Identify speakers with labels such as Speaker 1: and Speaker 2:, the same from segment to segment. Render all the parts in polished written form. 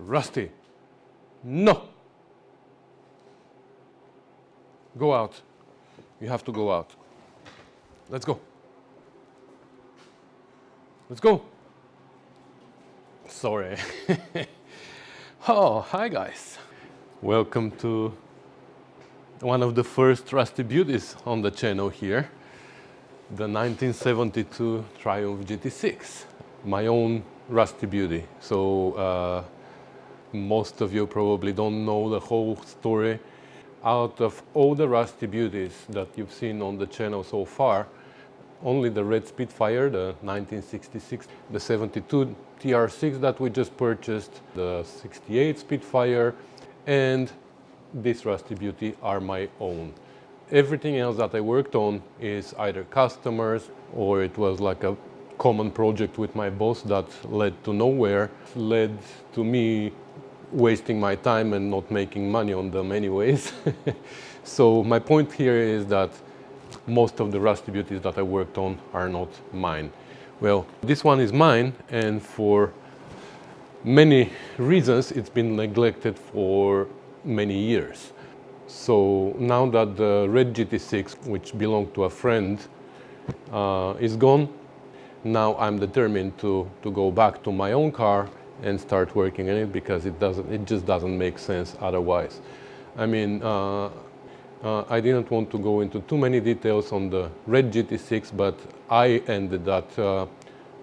Speaker 1: Rusty, no! Go out. You have to go out. Let's go. Let's go. Sorry. Oh, hi guys. Welcome to one of the first Rusty Beauties on the channel here. The 1972 Triumph GT6. My own Rusty Beauty. So most of you probably don't know the whole story. Out of all the Rusty Beauties that you've seen on the channel so far, only the red Spitfire, the 1966, the 72 TR6 that we just purchased, the 68 Spitfire, and this Rusty Beauty are my own. Everything else that I worked on is either customers, or it was like a common project with my boss that led to nowhere, led to me wasting my time and not making money on them anyways. So my point here is that most of the Rusty Beauties that I worked on are not mine. Well, this one is mine, and for many reasons it's been neglected for many years. So now that the red GT6, which belonged to a friend, is gone, now I'm determined to go back to my own car and start working on it, because it just doesn't make sense otherwise. I mean, I didn't want to go into too many details on the red GT6, but I ended that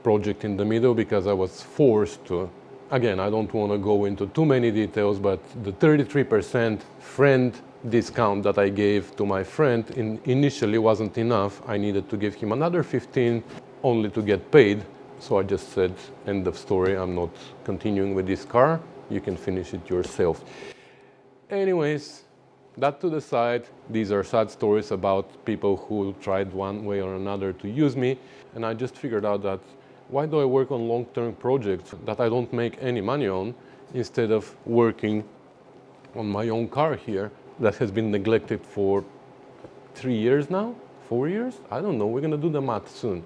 Speaker 1: project in the middle because I was forced to. Again, I don't want to go into too many details, but the 33% friend discount that I gave to my friend initially wasn't enough. I needed to give him another 15 only to get paid. So I just said, end of story, I'm not continuing with this car, you can finish it yourself. Anyways, that to the side, these are sad stories about people who tried one way or another to use me, and I just figured out that why do I work on long-term projects that I don't make any money on, instead of working on my own car here that has been neglected for 3 years now? 4 years? I don't know, we're gonna do the math soon.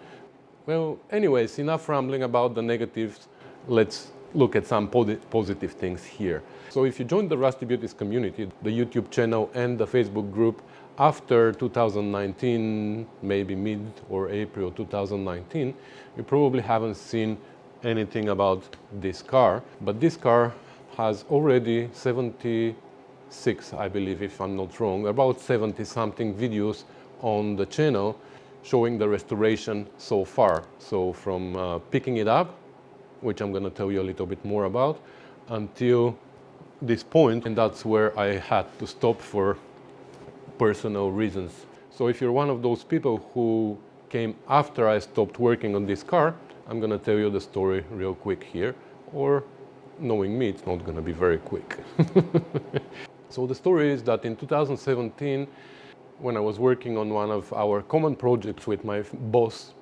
Speaker 1: Well, anyways, enough rambling about the negatives. Let's look at some positive things here. So if you joined the Rusty Beauties community, the YouTube channel and the Facebook group after 2019, maybe mid or April 2019, you probably haven't seen anything about this car. But this car has already 76, I believe, if I'm not wrong, about 70 something videos on the channel showing the restoration so far. So from picking it up, which I'm going to tell you a little bit more about, until this point, and that's where I had to stop for personal reasons. So if you're one of those people who came after I stopped working on this car, I'm going to tell you the story real quick here, or knowing me, it's not going to be very quick. So the story is that in 2017, when I was working on one of our common projects with my boss,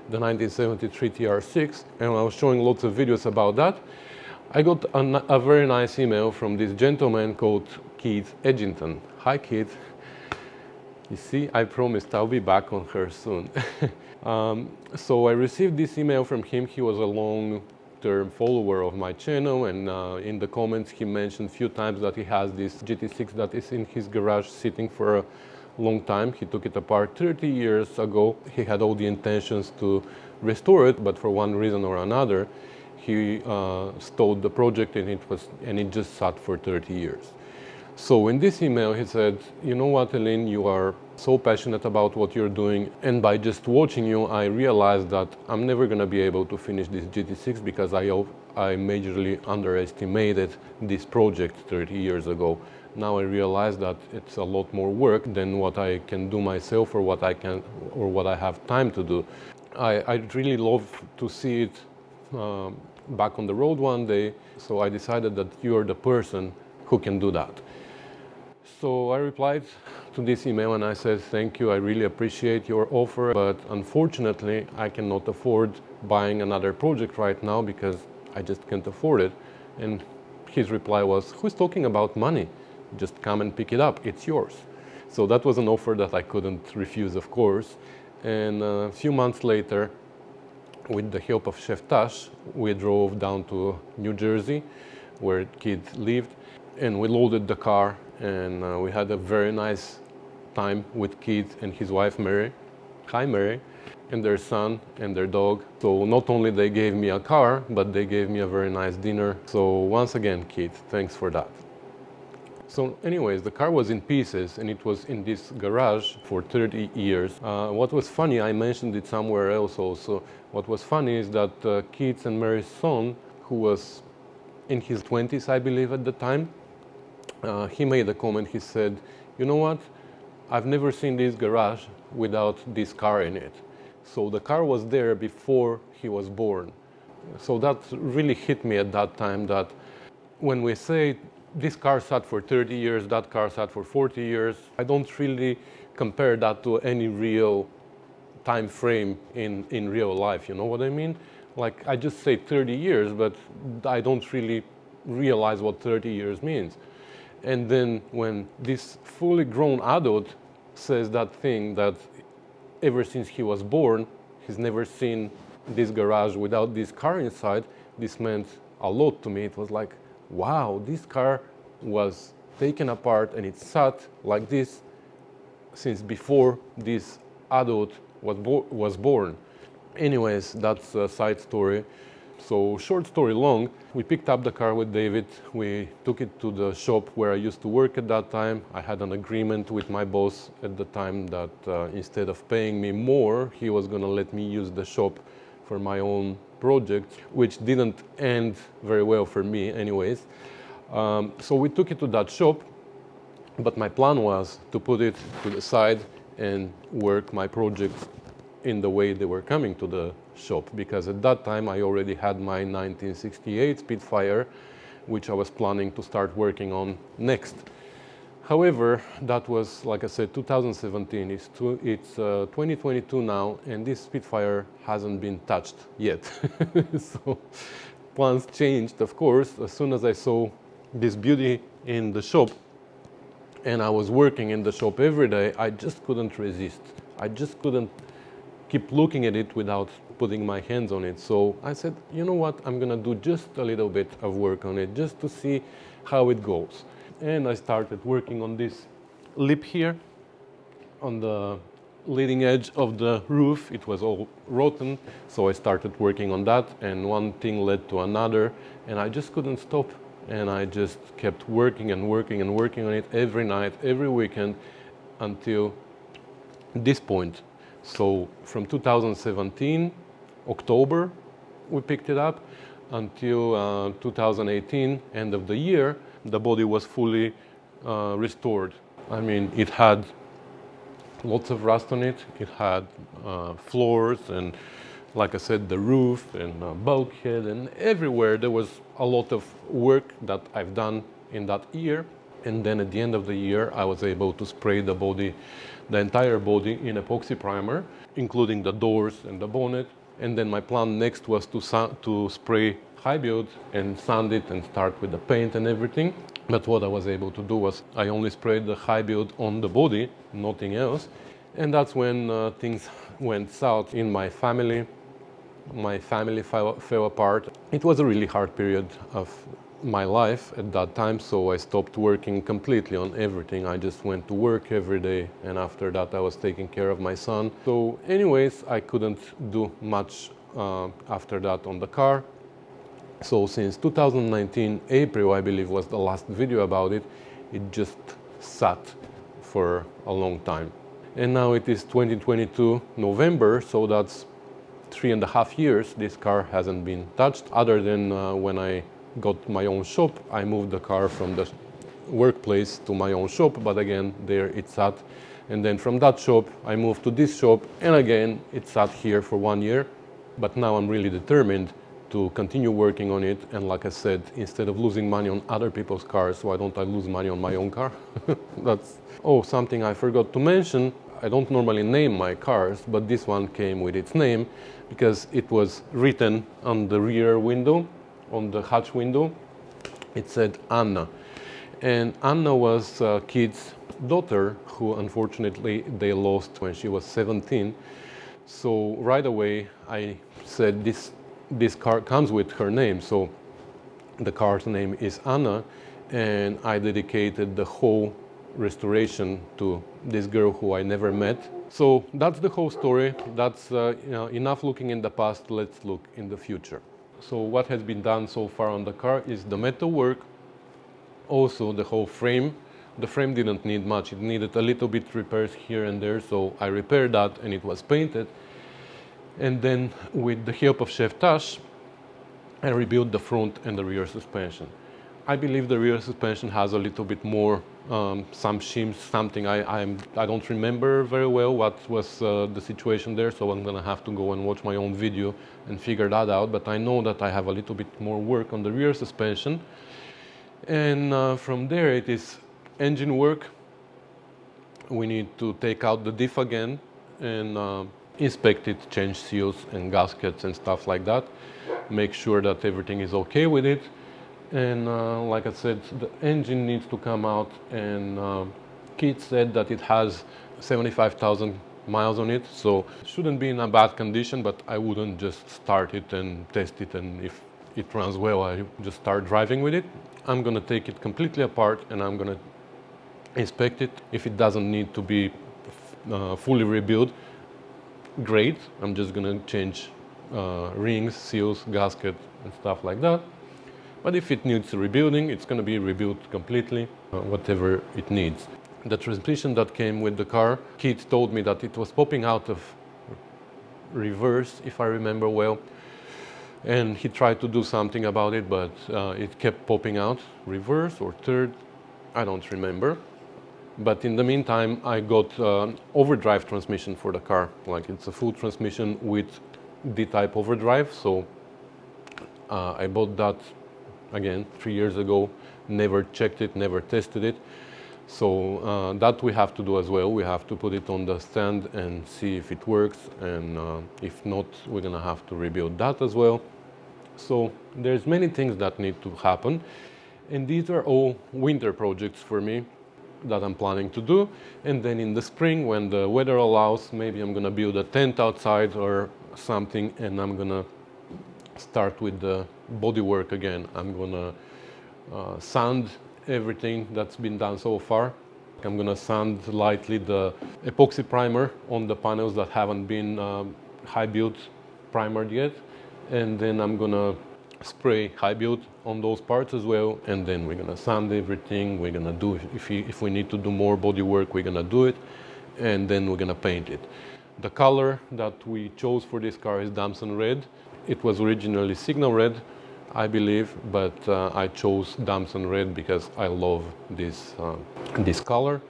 Speaker 1: the 1973 TR6, and I was showing lots of videos about that, I got a very nice email from this gentleman called Keith Edgington. Hi Keith. You see, I promised I'll be back on her soon. So I received this email from him. He was a long-term follower of my channel, and in the comments he mentioned a few times that he has this GT6 that is in his garage sitting for a long time. He took it apart 30 years ago. He had all the intentions to restore it, but for one reason or another, he stalled the project, and it just sat for 30 years. So in this email he said, you know what, Elin, you are so passionate about what you're doing, and by just watching you I realized that I'm never going to be able to finish this GT6 because I majorly underestimated this project 30 years ago. Now I realize that it's a lot more work than what I can do myself, or what I have time to do. I'd really love to see it back on the road one day, so I decided that you're the person who can do that. So I replied to this email and I said, thank you, I really appreciate your offer, but unfortunately I cannot afford buying another project right now because I just can't afford it. And his reply was, who's talking about money? Just come and pick it up, it's yours. So that was an offer that I couldn't refuse, of course. And a few months later, with the help of Chef Tash, we drove down to New Jersey where Kit lived, and we loaded the car, and we had a very nice time with Kit and his wife Mary. Hi Mary. And their son and their dog. So not only they gave me a car, but they gave me a very nice dinner. So once again, Kit, thanks for that. So anyways, the car was in pieces and it was in this garage for 30 years. What was funny, I mentioned it somewhere else also, what was funny is that Kit's and Mary's son, who was in his 20s, I believe at the time, he made a comment, he said, you know what, I've never seen this garage without this car in it. So the car was there before he was born. So that really hit me at that time, that when we say this car sat for 30 years, that car sat for 40 years, I don't really compare that to any real time frame in real life, you know what I mean? Like I just say 30 years, but I don't really realize what 30 years means. And then when this fully grown adult says that thing, that ever since he was born, he's never seen this garage without this car inside, this meant a lot to me. It was like, wow, this car was taken apart and it sat like this since before this adult was born. Anyways, that's a side story. So short story long, we picked up the car with David, we took it to the shop where I used to work at that time. I had an agreement with my boss at the time that instead of paying me more, he was gonna let me use the shop for my own project, which didn't end very well for me anyways. So we took it to that shop, but my plan was to put it to the side and work my projects in the way they were coming to the shop, because at that time I already had my 1968 Spitfire, which I was planning to start working on next. However, that was, like I said, 2017. It's 2022 now, and this Spitfire hasn't been touched yet. So plans changed, of course, as soon as I saw this beauty in the shop, and I was working in the shop every day. I just couldn't resist. I just couldn't keep looking at it without putting my hands on it. So I said, you know what, I'm gonna do just a little bit of work on it just to see how it goes. And I started working on this lip here on the leading edge of the roof. It was all rotten, so I started working on that, and one thing led to another, and I just couldn't stop. And I just kept working and working and working on it every night, every weekend, until this point. So from 2017, October, we picked it up, until 2018, end of the year, the body was fully restored. I mean, it had lots of rust on it. It had floors and, like I said, the roof and bulkhead, and everywhere there was a lot of work that I've done in that year. And then at the end of the year, I was able to spray the body, the entire body, in epoxy primer, including the doors and the bonnet. And then my plan next was to spray high build and sand it and start with the paint and everything. But what I was able to do was I only sprayed the high build on the body, nothing else. And that's when things went south in my family. My family fell apart. It was a really hard period of my life at that time, so I stopped working completely on everything. I just went to work every day, and after that I was taking care of my son. So anyways, I couldn't do much after that on the car. So since 2019 April, I believe, was the last video about it, it just sat for a long time. And now it is 2022 November, so that's 3.5 years this car hasn't been touched, other than when I got my own shop. I moved the car from the workplace to my own shop, but again, there it sat. And then from that shop, I moved to this shop, and again, it sat here for 1 year. But now I'm really determined to continue working on it. And like I said, instead of losing money on other people's cars, why don't I lose money on my own car? That's, oh, something I forgot to mention. I don't normally name my cars, but this one came with its name because it was written on the rear window, on the hatch window. It said Anna. And Anna was Kit's daughter, who unfortunately they lost when she was 17. So right away I said this car comes with her name. So The car's name is Anna, and I dedicated the whole restoration to this girl who I never met. So that's the whole story. That's enough looking in the past. Let's look in the future. So what has been done so far on the car is the metal work, also the whole frame. The frame didn't need much. It needed a little bit repairs here and there, so I repaired that and it was painted. And then with the help of Chef Tash, I rebuilt the front and the rear suspension. I believe the rear suspension has a little bit more, some shims, something. I don't remember very well what was the situation there, so I'm gonna have to go and watch my own video and figure that out. But I know that I have a little bit more work on the rear suspension. And from there it is engine work. We need to take out the diff again and inspect it, change seals and gaskets and stuff like that. Make sure that everything is okay with it. And like I said, the engine needs to come out, and Kit said that it has 75,000 miles on it, so it shouldn't be in a bad condition, but I wouldn't just start it and test it, and if it runs well, I just start driving with it. I'm gonna take it completely apart and I'm gonna inspect it. If it doesn't need to be fully rebuilt, great. I'm just gonna change rings, seals, gasket and stuff like that. But if it needs rebuilding, it's gonna be rebuilt completely, whatever it needs. The transmission that came with the car, Keith told me that it was popping out of reverse, if I remember well. And he tried to do something about it, but it kept popping out, reverse or third, I don't remember. But in the meantime, I got overdrive transmission for the car. Like, it's a full transmission with D-type overdrive. So I bought that again 3 years ago, never checked it, never tested it. So that we have to do as well. We have to put it on the stand and see if it works. And if not, we're gonna have to rebuild that as well. So there's many things that need to happen. And these are all winter projects for me that I'm planning to do. And then in the spring, when the weather allows, maybe I'm gonna build a tent outside or something, and I'm gonna start with the bodywork again. I'm gonna sand everything that's been done so far. I'm gonna sand lightly the epoxy primer on the panels that haven't been high build primered yet. And then I'm gonna spray high build on those parts as well, and then we're gonna sand everything. We're gonna do, if we need to do more body work, we're gonna do it, and then we're gonna paint it. The color that we chose for this car is Damson Red. It was originally Signal Red, I believe, but I chose Damson Red because I love this color.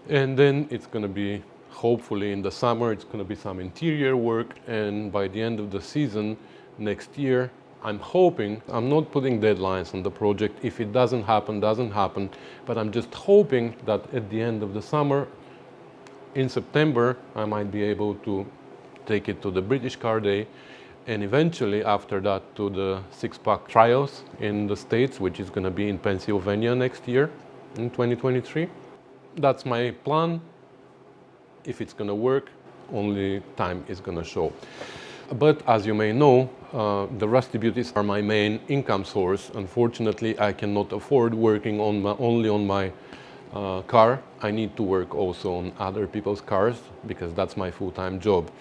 Speaker 1: And then it's gonna be, hopefully in the summer, it's gonna be some interior work, and by the end of the season next year, I'm hoping, I'm not putting deadlines on the project. If it doesn't happen, doesn't happen. But I'm just hoping that at the end of the summer, in September, I might be able to take it to the British Car Day, and eventually after that to the six-pack trials in the States, which is going to be in Pennsylvania next year, in 2023. That's my plan. If it's going to work, only time is going to show. But as you may know, the Rusty Beauties are my main income source. Unfortunately, I cannot afford working only on my car. I need to work also on other people's cars because that's my full-time job.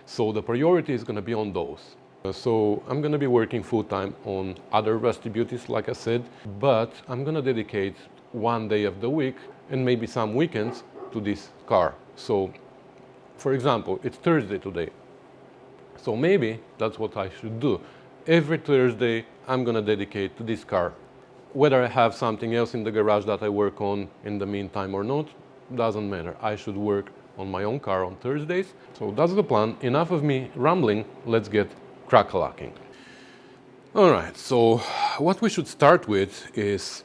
Speaker 1: So the priority is going to be on those. So I'm going to be working full-time on other Rusty Beauties, like I said, but I'm going to dedicate one day of the week and maybe some weekends to this car. So, for example, it's Thursday today. So maybe that's what I should do. Every Thursday, I'm gonna dedicate to this car. Whether I have something else in the garage that I work on in the meantime or not, doesn't matter. I should work on my own car on Thursdays. So that's the plan. Enough of me rambling. Let's get crack-a-lacking. All right, so what we should start with is,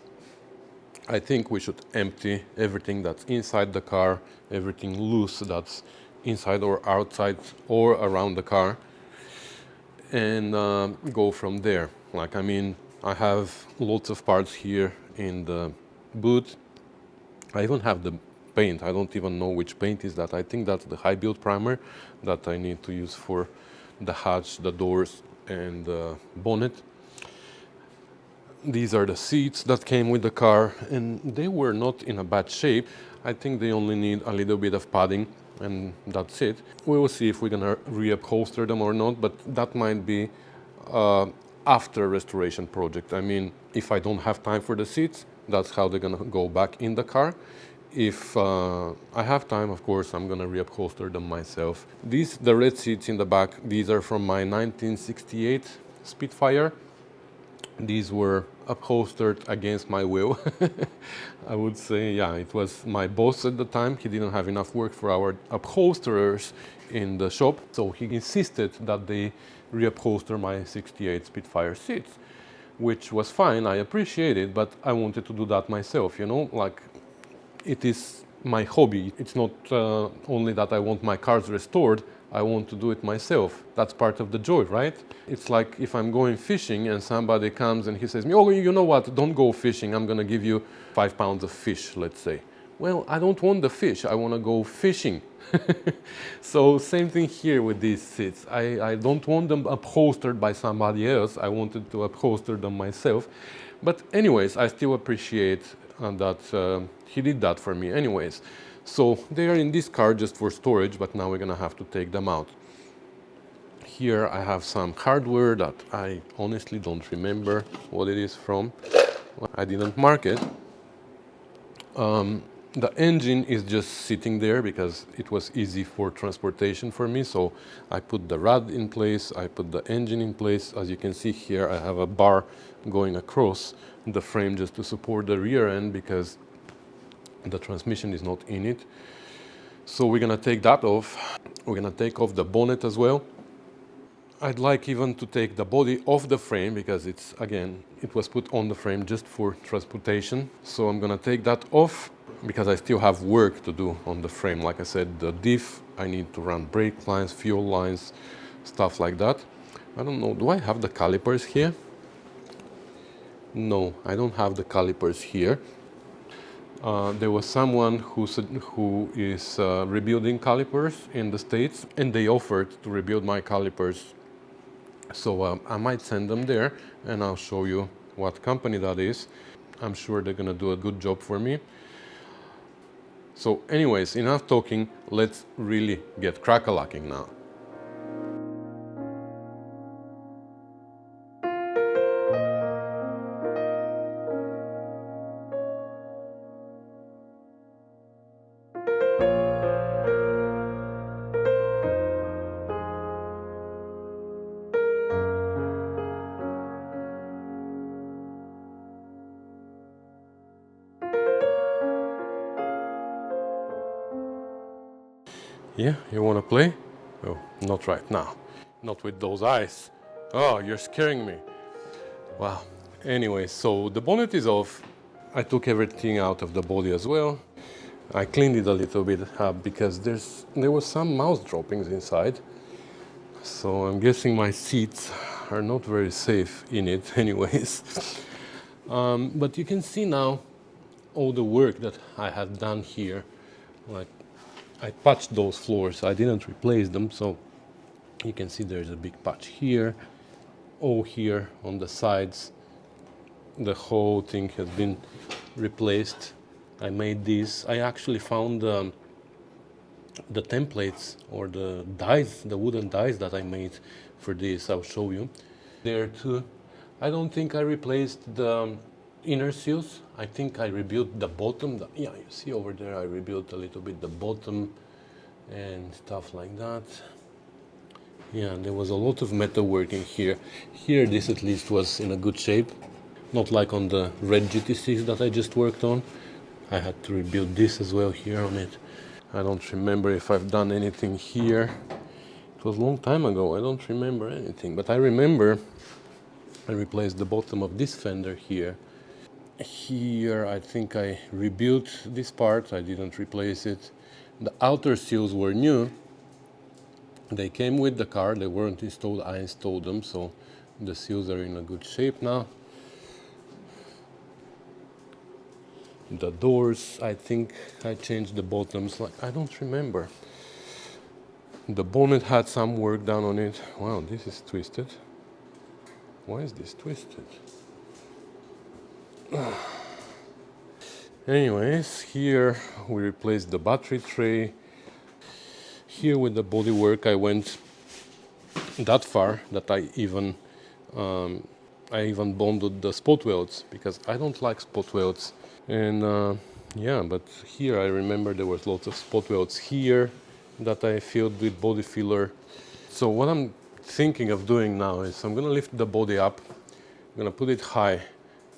Speaker 1: I think we should empty everything that's inside the car, everything loose that's inside or outside or around the car, and go from there. Like, I mean, I have lots of parts here in the boot. I even have the paint. I don't even know which paint is that. I think that's the high build primer that I need to use for the hatch, the doors, and the bonnet. These are the seats that came with the car, and they were not in a bad shape. I think they only need a little bit of padding, and that's it. We will see if we're gonna reupholster them or not, but that might be after restoration project. I mean, if I don't have time for the seats, that's how they're gonna go back in the car. If I have time, of course, I'm gonna reupholster them myself. The red seats in the back, these are from my 1968 Spitfire. These were upholstered against my will. I would say, yeah, it was my boss at the time. He didn't have enough work for our upholsterers in the shop, so he insisted that they reupholster my 68 Spitfire seats, which was fine. I appreciate it, but I wanted to do that myself, you know, like it is my hobby. It's not only that I want my cars restored, I want to do it myself. That's part of the joy, right? It's like if I'm going fishing and somebody comes and he says, oh, you know what, don't go fishing, I'm gonna give you 5 pounds of fish, let's say. Well, I don't want the fish, I wanna go fishing. So same thing here with these seats. I don't want them upholstered by somebody else, I wanted to upholster them myself. But anyways, I still appreciate that he did that for me anyways. So they are in this car just for storage, but now we're gonna have to take them out. Here I have some hardware that I honestly don't remember what it is from. I didn't mark it. The engine is just sitting there because it was easy for transportation for me. So I put the rod in place, I put the engine in place. As you can see here, I have a bar going across the frame just to support the rear end because the transmission is not in it. So we're gonna take that off. We're gonna take off the bonnet as well. I'd like even to take the body off the frame because it's, again, it was put on the frame just for transportation. So I'm gonna take that off because I still have work to do on the frame. Like I said, the diff, I need to run brake lines, fuel lines, stuff like that. I don't know, do I have the calipers here? No, I don't have the calipers here. There was someone who is rebuilding calipers in the States, and they offered to rebuild my calipers. So I might send them there, and I'll show you what company that is. I'm sure they're gonna do a good job for me. So anyways, enough talking, let's really get crack-a-lacking now. Yeah, you want to play? Oh, not right now. Not with those eyes. Oh, you're scaring me. Wow. Anyway, so the bonnet is off. I took everything out of the body as well. I cleaned it a little bit up because there was some mouse droppings inside. So I'm guessing my seats are not very safe in it anyways. But you can see now all the work that I had done here. Like, I patched those floors, I didn't replace them, so you can see there's a big patch here, all here on the sides. The whole thing has been replaced. I made these. I actually found the templates or the dies, the wooden dies that I made for this. I'll show you. There too. I don't think I replaced the inner seals. I think I rebuilt the bottom. Yeah, you see over there I rebuilt a little bit the bottom and stuff like that. Yeah, there was a lot of metal work in here. Here this at least was in a good shape. Not like on the red GT6 that I just worked on. I had to rebuild this as well here on it. I don't remember if I've done anything here. It was a long time ago, I don't remember anything. But I remember I replaced the bottom of this fender here. Here I think I rebuilt this part, I didn't replace it. The outer seals were new. They came with the car, they weren't installed, I installed them, so the seals are in a good shape now. The doors, I think I changed the bottoms, like I don't remember. The bonnet had some work done on it. Wow, this is twisted. Why is this twisted? Anyways, here we replaced the battery tray. Here with the bodywork I went that far that I even bonded the spot welds, because I don't like spot welds. And yeah, but here I remember there was lots of spot welds here that I filled with body filler. So what I'm thinking of doing now is I'm gonna lift the body up, I'm gonna put it high.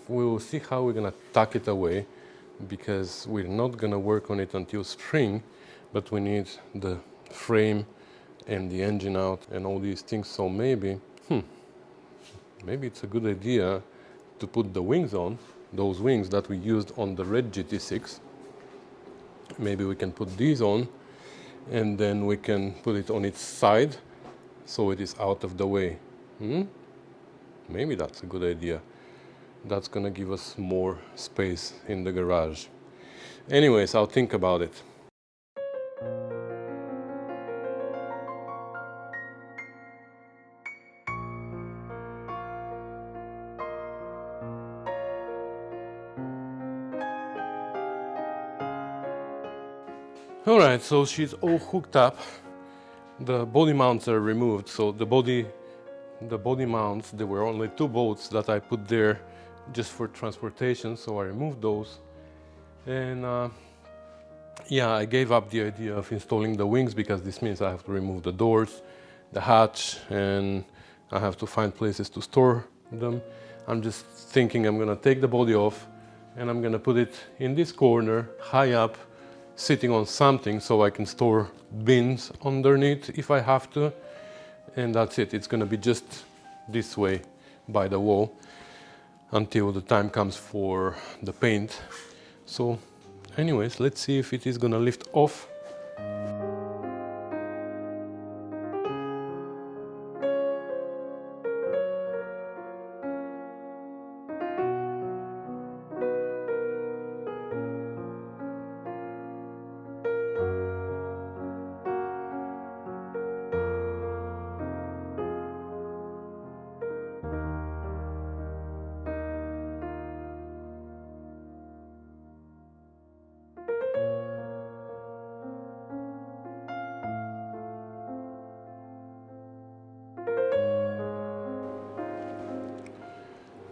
Speaker 1: We will see how we're gonna tuck it away, because we're not gonna work on it until spring, but we need the frame and the engine out and all these things. So maybe it's a good idea to put the wings on, those wings that we used on the red GT6. Maybe we can put these on, and then we can put it on its side so it is out of the way. Maybe that's a good idea. That's gonna give us more space in the garage. Anyways, I'll think about it. Alright, so she's all hooked up. The body mounts are removed. So the body mounts, there were only 2 bolts that I put there just for transportation, so I removed those. And yeah, I gave up the idea of installing the wings, because this means I have to remove the doors, the hatch, and I have to find places to store them. I'm just thinking I'm gonna take the body off and I'm gonna put it in this corner, high up, sitting on something, so I can store bins underneath if I have to. And that's it. It's gonna be just this way by the wall until the time comes for the paint. So anyways, let's see if it is gonna lift off.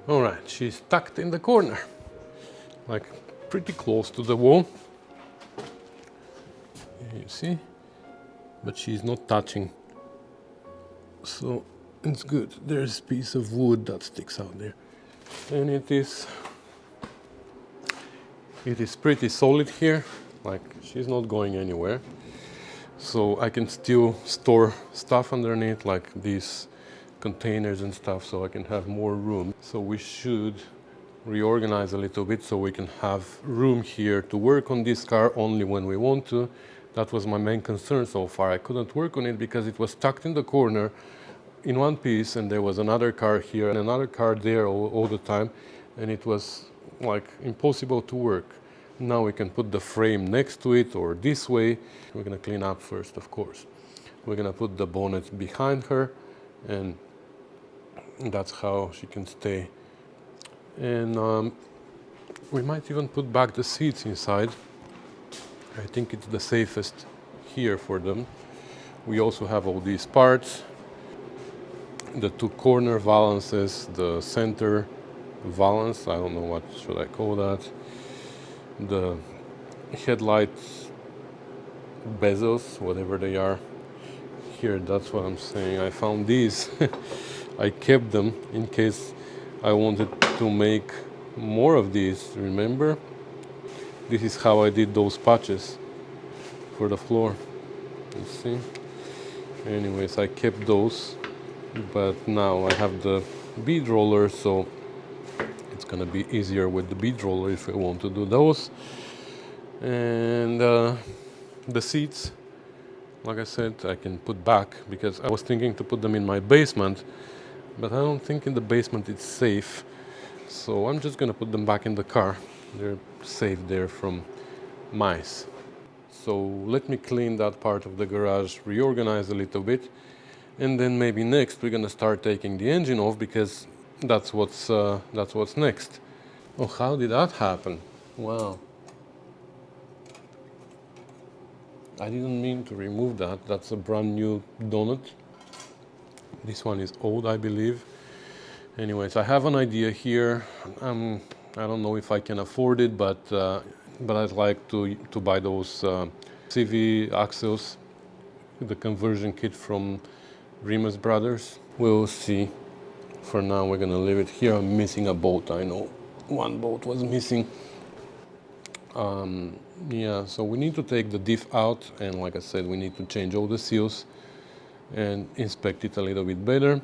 Speaker 1: All right, she's tucked in the corner, like pretty close to the wall. You see, but she's not touching, so it's good. There's a piece of wood that sticks out there, and it is pretty solid here. Like, she's not going anywhere, so I can still store stuff underneath, like these containers and stuff, so I can have more room. So we should reorganize a little bit so we can have room here to work on this car only when we want to. That was my main concern so far. I couldn't work on it because it was tucked in the corner in one piece, and there was another car here and another car there all the time, and it was like impossible to work. Now we can put the frame next to it or this way. We're gonna clean up first, of course. We're gonna put the bonnet behind her, and that's how she can stay. And we might even put back the seats inside. I think it's the safest here for them. We also have all these parts, the 2 corner valances, the center valance, I don't know what should I call that, the headlight bezels, whatever they are. Here, that's what I'm saying. I found these. I kept them in case I wanted to make more of these, remember? This is how I did those patches for the floor, you see? Anyways, I kept those, but now I have the bead roller, so it's gonna be easier with the bead roller if I want to do those. And the seats, like I said, I can put back, because I was thinking to put them in my basement, but I don't think in the basement it's safe. So I'm just gonna put them back in the car. They're safe there from mice. So let me clean that part of the garage, reorganize a little bit, and then maybe next we're gonna start taking the engine off, because that's what's next. Oh, how did that happen? Wow. I didn't mean to remove that. That's a brand new donut. This one is old, I believe. Anyways, I have an idea here. I don't know if I can afford it, but I'd like to buy those CV axles, the conversion kit from Remus Brothers. We'll see. For now, we're gonna leave it here. I'm missing a bolt. I know one bolt was missing. Yeah, so we need to take the diff out, and like I said, we need to change all the seals and inspect it a little bit better.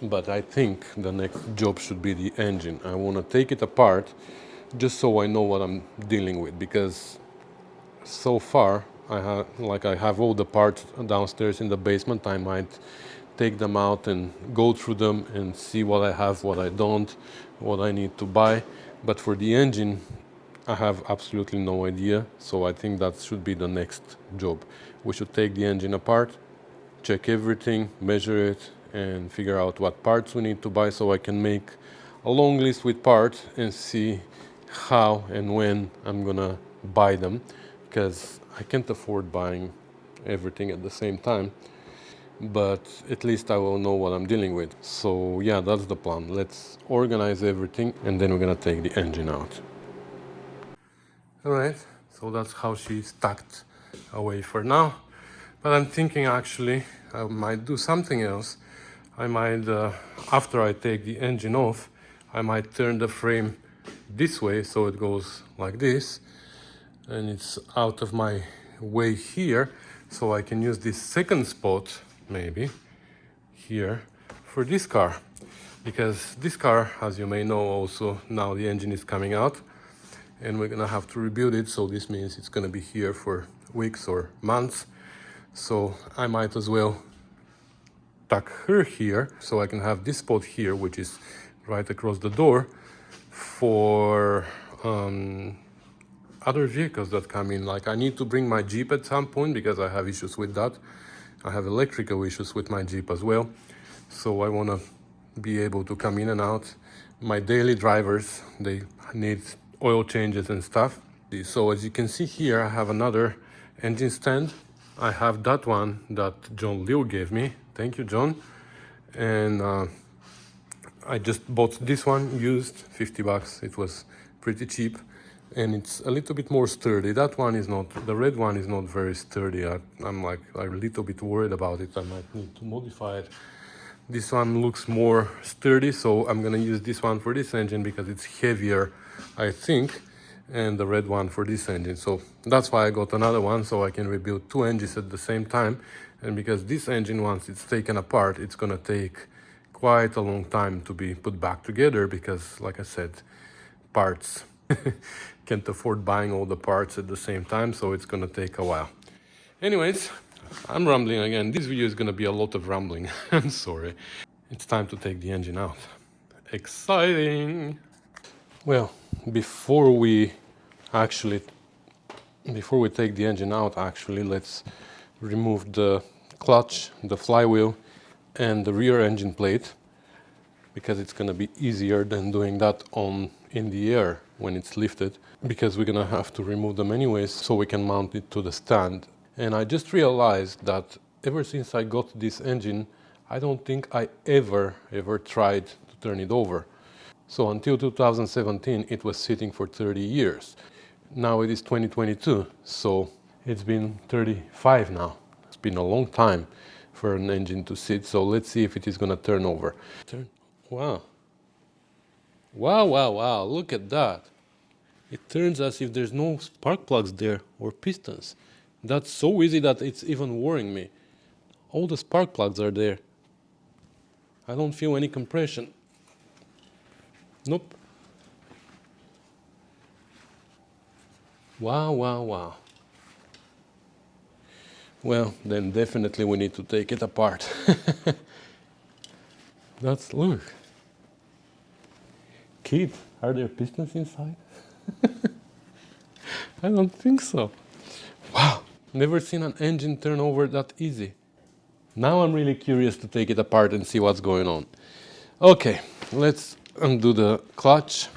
Speaker 1: But I think the next job should be the engine. I want to take it apart just so I know what I'm dealing with, because so far I have all the parts downstairs in the basement. I might take them out and go through them and see what I have, what I don't, what I need to buy. But for the engine, I have absolutely no idea, so I think that should be the next job. We should take the engine apart, check everything, measure it, and figure out what parts we need to buy, so I can make a long list with parts and see how and when I'm gonna buy them, because I can't afford buying everything at the same time, but at least I will know what I'm dealing with. So yeah, that's the plan. Let's organize everything and then we're gonna take the engine out. Alright, so that's how she's tucked away for now. But I'm thinking actually I might do something else. I might, after I take the engine off, I might turn the frame this way so it goes like this and it's out of my way here, so I can use this second spot maybe here for this car, because this car, as you may know, also now the engine is coming out and we're gonna have to rebuild it, so this means it's gonna be here for weeks or months. So I might as well tuck her here so I can have this spot here, which is right across the door, for other vehicles that come in. Like I need to bring my Jeep at some point because I have issues with that. I have electrical issues with my Jeep as well, so I want to be able to come in and out. My daily drivers, they need oil changes and stuff. So as you can see here, I have another engine stand. I have that one that John Liu gave me. Thank you, John. And I just bought this one used, 50 bucks. It was pretty cheap and it's a little bit more sturdy. That one is not, the red one is not very sturdy. I'm like a little bit worried about it. I might need to modify it. This one looks more sturdy, so I'm gonna use this one for this engine because it's heavier, I think, and the red one for this engine. So that's why I got another one, so I can rebuild two engines at the same time. And because this engine, once it's taken apart, it's gonna take quite a long time to be put back together because, like I said, parts. Can't afford buying all the parts at the same time, so it's gonna take a while. Anyways, I'm rambling again. This video is gonna be a lot of rambling. I'm sorry. It's time to take the engine out. Exciting! Well, before we take the engine out, actually, let's remove the clutch, the flywheel, and the rear engine plate, because it's gonna be easier than doing that in the air when it's lifted, because we're gonna have to remove them anyways so we can mount it to the stand. And I just realized that ever since I got this engine, I don't think I ever tried to turn it over. So until 2017, it was sitting for 30 years. Now it is 2022, so it's been 35 now. It's been a long time for an engine to sit, so let's see if it is gonna turn over. Wow. Wow, wow, wow, look at that. It turns as if there's no spark plugs there or pistons. That's so easy that it's even worrying me. All the spark plugs are there. I don't feel any compression. Nope. Wow, wow, wow. Well, then definitely we need to take it apart. Look. Kid, are there pistons inside? I don't think so. Wow, never seen an engine turn over that easy. Now I'm really curious to take it apart and see what's going on. Okay, let's undo the clutch.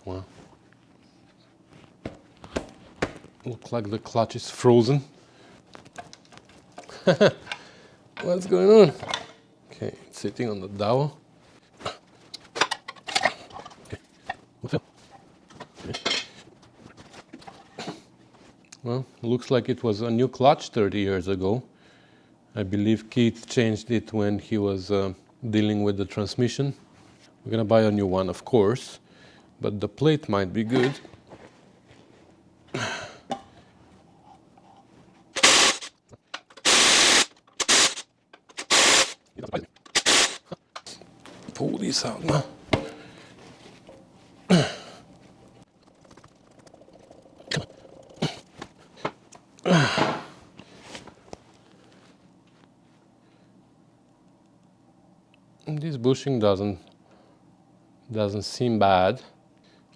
Speaker 1: Well, looks like the clutch is frozen. What's going on? Okay, it's sitting on the dowel. Well, looks like it was a new clutch 30 years ago. I believe Keith changed it when he was dealing with the transmission. We're gonna buy a new one, of course, but the plate might be good. Pull this out now. This bushing doesn't seem bad.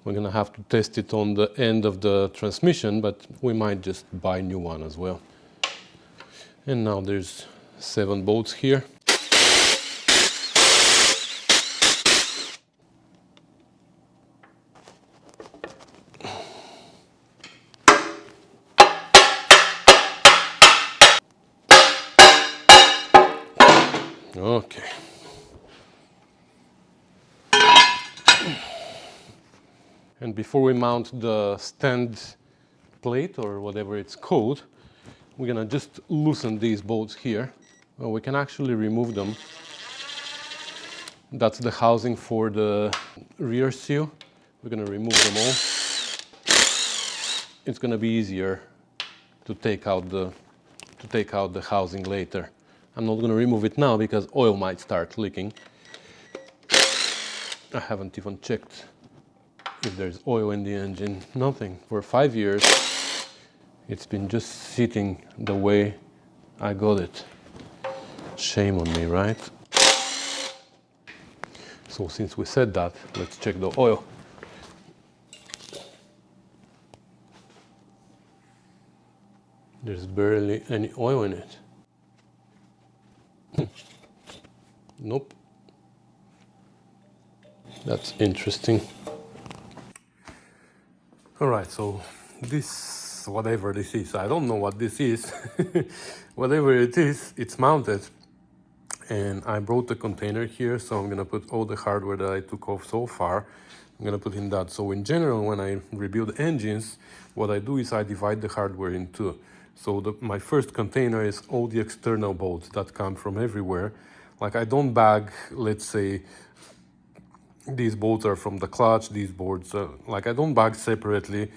Speaker 1: We're gonna have to test it on the end of the transmission, but we might just buy a new one as well. And now there's 7 bolts here. Okay. And before we mount the stand plate or whatever it's called, we're gonna just loosen these bolts here. Well, we can actually remove them. That's the housing for the rear seal. We're gonna remove them all. It's gonna be easier to take out the housing later. I'm not gonna remove it now because oil might start leaking. I haven't even checked if there's oil in the engine. Nothing. For 5 years, it's been just sitting the way I got it. Shame on me, right? So since we said that, let's check the oil. There's barely any oil in it. Nope. That's interesting. All right, so this, whatever this is, I don't know what this is. Whatever it is, it's mounted. And I brought the container here, so I'm gonna put all the hardware that I took off so far. I'm gonna put in that. So in general, when I rebuild engines, what I do is I divide the hardware in two. So my first container is all the external bolts that come from everywhere. Like I don't bag, let's say, these bolts are from the clutch, these bolts, like I don't bag separately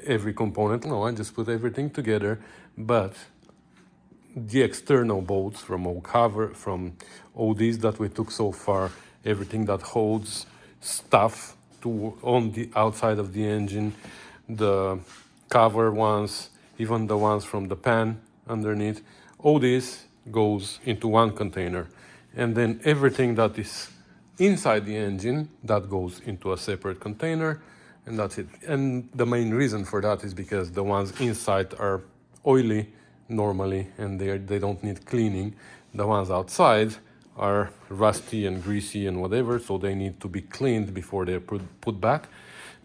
Speaker 1: every component. No, I just put everything together. But the external bolts from all cover, from all these that we took so far, everything that holds stuff on the outside of the engine, the cover ones, even the ones from the pan underneath, all this goes into one container. And then everything that is inside the engine, that goes into a separate container, and that's it. And the main reason for that is because the ones inside are oily normally, and they don't need cleaning. The ones outside are rusty and greasy and whatever, so they need to be cleaned before they're put back.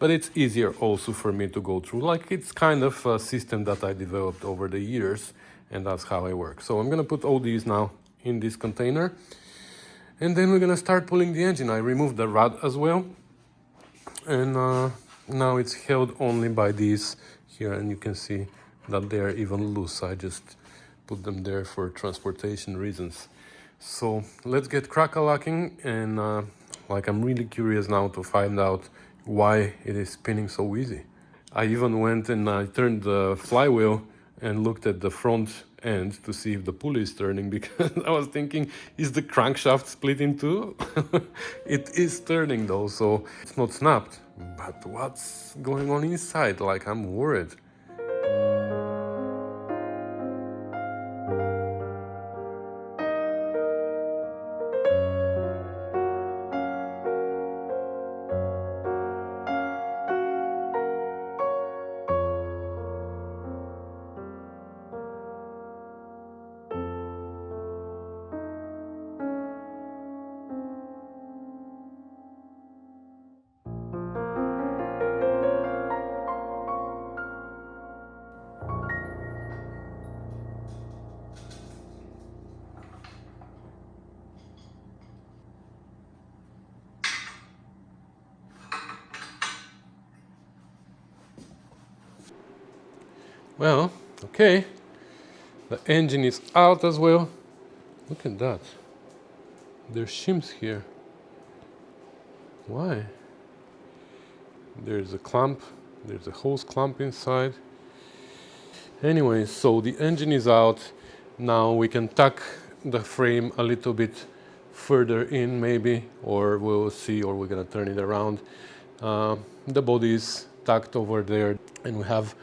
Speaker 1: But it's easier also for me to go through. Like it's kind of a system that I developed over the years, and that's how I work. So I'm gonna put all these now in this container, and then we're gonna start pulling the engine. I removed the rod as well, and now it's held only by these here, and you can see that they are even loose. I just put them there for transportation reasons. So let's get crack-a-lacking, and like I'm really curious now to find out why it is spinning so easy. I even went and I turned the flywheel and looked at the front end to see if the pulley is turning, because I was thinking, is the crankshaft split in two? It is turning though, so it's not snapped. But what's going on inside? Like, I'm worried. Well, okay. The engine is out as well. Look at that. There's shims here. Why? There's a clamp. There's a hose clamp inside. Anyway, so the engine is out. Now we can tuck the frame a little bit further in maybe, or we'll see, or we're gonna turn it around. The body is tucked over there, and we have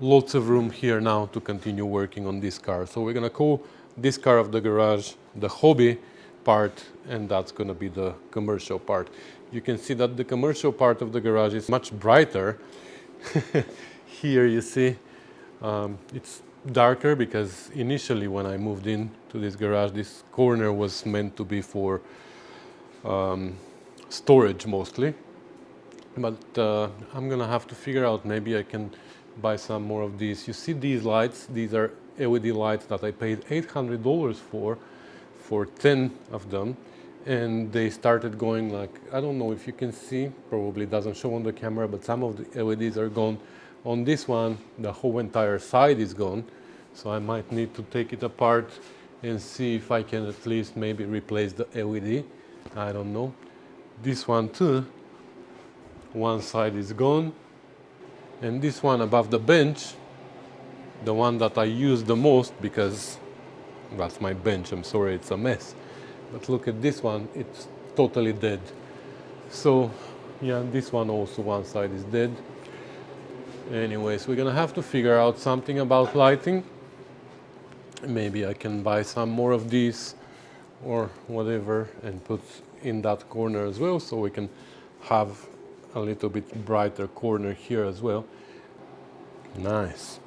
Speaker 1: lots of room here now to continue working on this car. So we're gonna call this car of the garage the hobby part, and that's gonna be the commercial part. You can see that the commercial part of the garage is much brighter. Here you see it's darker because initially when I moved in to this garage, this corner was meant to be for storage mostly. But I'm gonna have to figure out, maybe I can buy some more of these. You see these lights? These are LED lights that I paid $800 for 10 of them. And they started going like, I don't know if you can see, probably doesn't show on the camera, but some of the LEDs are gone. On this one, the whole entire side is gone. So I might need to take it apart and see if I can at least maybe replace the LED. I don't know. This one too, one side is gone. And this one above the bench, the one that I use the most because that's my bench, I'm sorry, it's a mess. But look at this one, it's totally dead. So yeah, this one also, one side is dead. Anyways, we're gonna have to figure out something about lighting. Maybe I can buy some more of these or whatever and put in that corner as well, so we can have a little bit brighter corner here as well. Nice.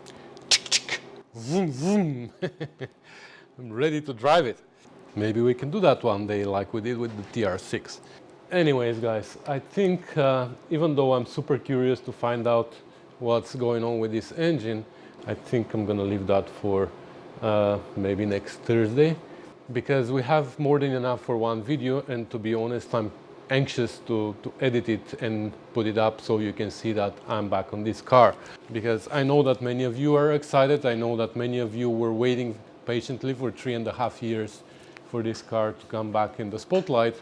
Speaker 1: Vroom, vroom. I'm ready to drive it. Maybe we can do that one day like we did with the TR6. Anyways, guys, I think even though I'm super curious to find out what's going on with this engine, I think I'm gonna leave that for maybe next Thursday, because we have more than enough for one video, and to be honest, I'm anxious to edit it and put it up so you can see that I'm back on this car, because I know that many of you are excited. I know that many of you were waiting patiently for 3.5 years for this car to come back in the spotlight,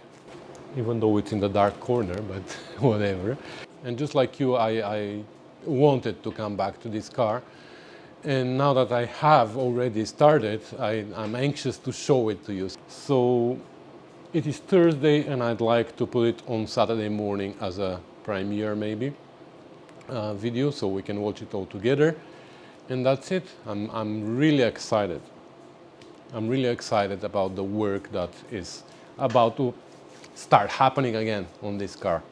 Speaker 1: even though it's in the dark corner, but whatever. And just like you, I wanted to come back to this car. And now that I have already started, I'm anxious to show it to you. So it is Thursday, and I'd like to put it on Saturday morning as a premiere maybe video, so we can watch it all together. And that's it. I'm really excited. I'm really excited about the work that is about to start happening again on this car.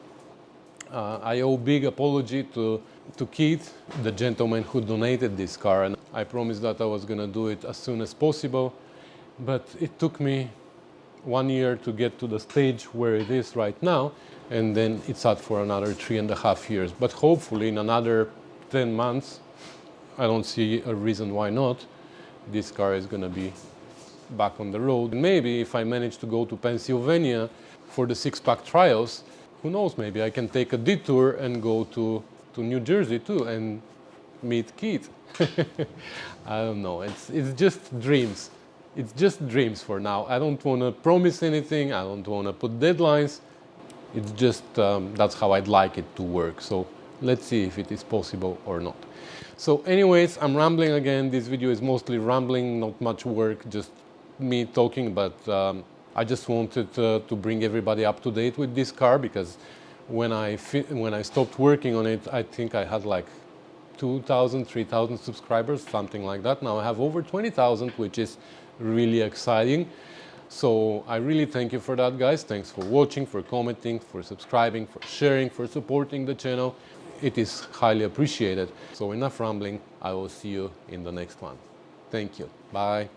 Speaker 1: I owe big apology to Chit, the gentleman who donated this car, and I promised that I was gonna do it as soon as possible, but it took me 1 year to get to the stage where it is right now, and then it's out for another 3.5 years. But hopefully in another 10 months, I don't see a reason why not, this car is gonna be back on the road. And maybe if I manage to go to Pennsylvania for the six-pack trials, who knows, maybe I can take a detour and go to New Jersey too and meet Chit. I don't know, it's just dreams. It's just dreams for now. I don't want to promise anything, I don't want to put deadlines. It's just, that's how I'd like it to work. So let's see if it is possible or not. So anyways, I'm rambling again. This video is mostly rambling, not much work, just me talking, but I just wanted to bring everybody up to date with this car, because when I stopped working on it, I think I had like 2,000, 3,000 subscribers, something like that. Now I have over 20,000, which is really exciting. So I really thank you for that, guys. Thanks for watching, for commenting, for subscribing, for sharing, for supporting the channel. It is highly appreciated. So enough rambling. I will see you in the next one. Thank you. Bye.